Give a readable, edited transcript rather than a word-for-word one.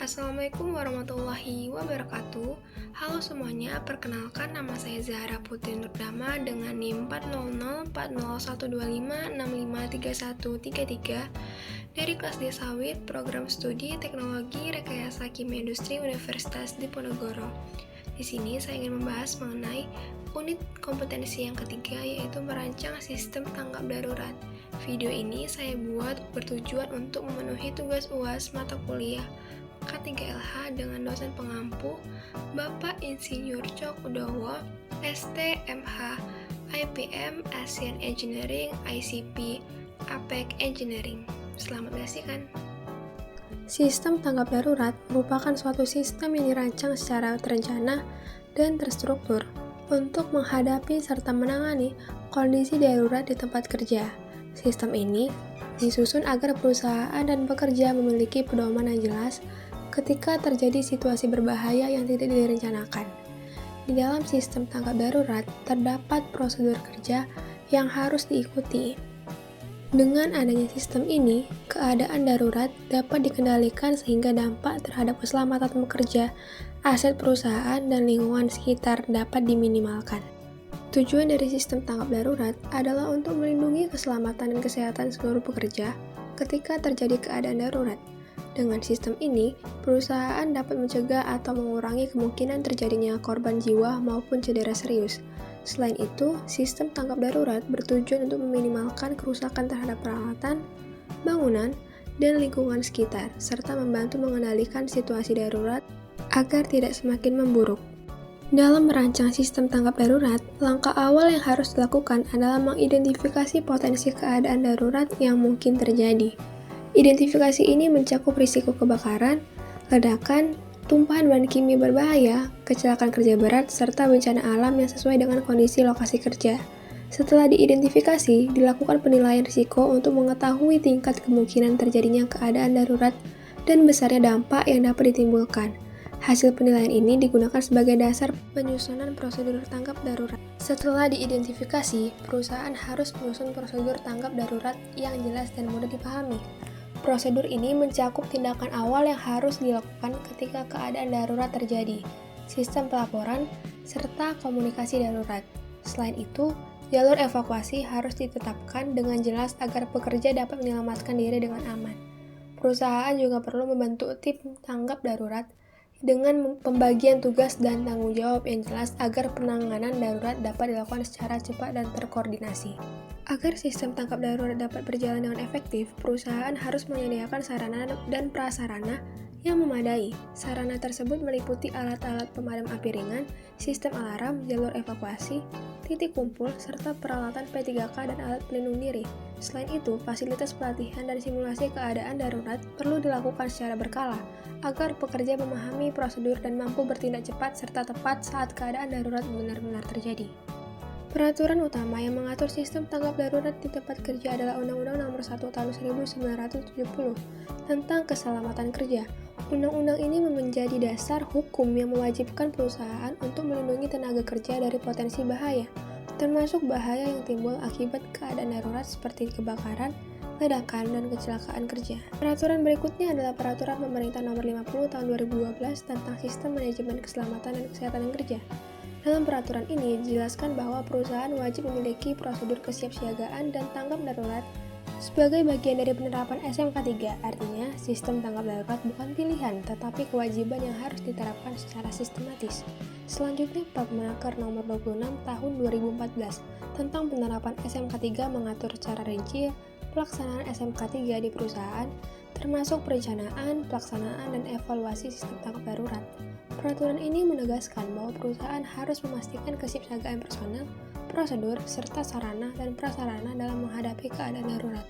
Assalamualaikum warahmatullahi wabarakatuh. Halo semuanya, perkenalkan nama saya Zahra Putri Nurdama dengan NIM 400401265353133 dari kelas D Sawit, Program Studi Teknologi Rekayasa Kimia Industri Universitas Diponegoro. Di sini saya ingin membahas mengenai unit kompetensi yang ketiga, yaitu merancang sistem tanggap darurat. Video ini saya buat bertujuan untuk memenuhi tugas UAS mata kuliah K3LH dengan dosen pengampu Bapak Insinyur Cok Udowo, STMH, IPM, Asian Engineering, ICP, APEC Engineering. Selamat menyaksikan. Sistem tanggap darurat merupakan suatu sistem yang dirancang secara terencana dan terstruktur untuk menghadapi serta menangani kondisi darurat di tempat kerja. Sistem ini disusun agar perusahaan dan pekerja memiliki pedoman yang jelas ketika terjadi situasi berbahaya yang tidak direncanakan. Di dalam sistem tanggap darurat, terdapat prosedur kerja yang harus diikuti. Dengan adanya sistem ini, keadaan darurat dapat dikendalikan sehingga dampak terhadap keselamatan pekerja, aset perusahaan, dan lingkungan sekitar dapat diminimalkan. Tujuan dari sistem tanggap darurat adalah untuk melindungi keselamatan dan kesehatan seluruh pekerja ketika terjadi keadaan darurat. Dengan sistem ini, perusahaan dapat mencegah atau mengurangi kemungkinan terjadinya korban jiwa maupun cedera serius. Selain itu, sistem tanggap darurat bertujuan untuk meminimalkan kerusakan terhadap peralatan, bangunan, dan lingkungan sekitar, serta membantu mengendalikan situasi darurat agar tidak semakin memburuk. Dalam merancang sistem tanggap darurat, langkah awal yang harus dilakukan adalah mengidentifikasi potensi keadaan darurat yang mungkin terjadi. Identifikasi ini mencakup risiko kebakaran, ledakan, tumpahan bahan kimia berbahaya, kecelakaan kerja berat, serta bencana alam yang sesuai dengan kondisi lokasi kerja. Setelah diidentifikasi, dilakukan penilaian risiko untuk mengetahui tingkat kemungkinan terjadinya keadaan darurat dan besarnya dampak yang dapat ditimbulkan. Hasil penilaian ini digunakan sebagai dasar penyusunan prosedur tanggap darurat. Setelah diidentifikasi, perusahaan harus menyusun prosedur tanggap darurat yang jelas dan mudah dipahami. Prosedur ini mencakup tindakan awal yang harus dilakukan ketika keadaan darurat terjadi, sistem pelaporan, serta komunikasi darurat. Selain itu, jalur evakuasi harus ditetapkan dengan jelas agar pekerja dapat menyelamatkan diri dengan aman. Perusahaan juga perlu membentuk tim tanggap darurat dengan pembagian tugas dan tanggung jawab yang jelas agar penanganan darurat dapat dilakukan secara cepat dan terkoordinasi. Agar sistem tangkap darurat dapat berjalan dengan efektif, perusahaan harus menyediakan sarana dan prasarana yang memadai. Sarana tersebut meliputi alat-alat pemadam api ringan, sistem alarm, jalur evakuasi, titik kumpul, serta peralatan P3K dan alat pelindung diri. Selain itu, fasilitas pelatihan dan simulasi keadaan darurat perlu dilakukan secara berkala, agar pekerja memahami prosedur dan mampu bertindak cepat serta tepat saat keadaan darurat benar-benar terjadi. Peraturan utama yang mengatur sistem tanggap darurat di tempat kerja adalah Undang-Undang Nomor 1 Tahun 1970 tentang Keselamatan Kerja. Undang-undang ini menjadi dasar hukum yang mewajibkan perusahaan untuk melindungi tenaga kerja dari potensi bahaya, termasuk bahaya yang timbul akibat keadaan darurat seperti kebakaran, ledakan, dan kecelakaan kerja. Peraturan berikutnya adalah Peraturan Pemerintah Nomor 50 Tahun 2012 tentang Sistem Manajemen Keselamatan dan Kesehatan Kerja. Dalam peraturan ini dijelaskan bahwa perusahaan wajib memiliki prosedur kesiapsiagaan dan tanggap darurat sebagai bagian dari penerapan SMK 3, artinya sistem tanggap darurat bukan pilihan, tetapi kewajiban yang harus diterapkan secara sistematis. Selanjutnya, Permenaker Nomor 26 Tahun 2014 tentang penerapan SMK 3 mengatur secara rinci pelaksanaan SMK 3 di perusahaan, termasuk perencanaan, pelaksanaan, dan evaluasi sistem tanggap darurat. Peraturan ini menegaskan bahwa perusahaan harus memastikan kesiapsiagaan personel, prosedur, serta sarana dan prasarana dalam menghadapi keadaan darurat.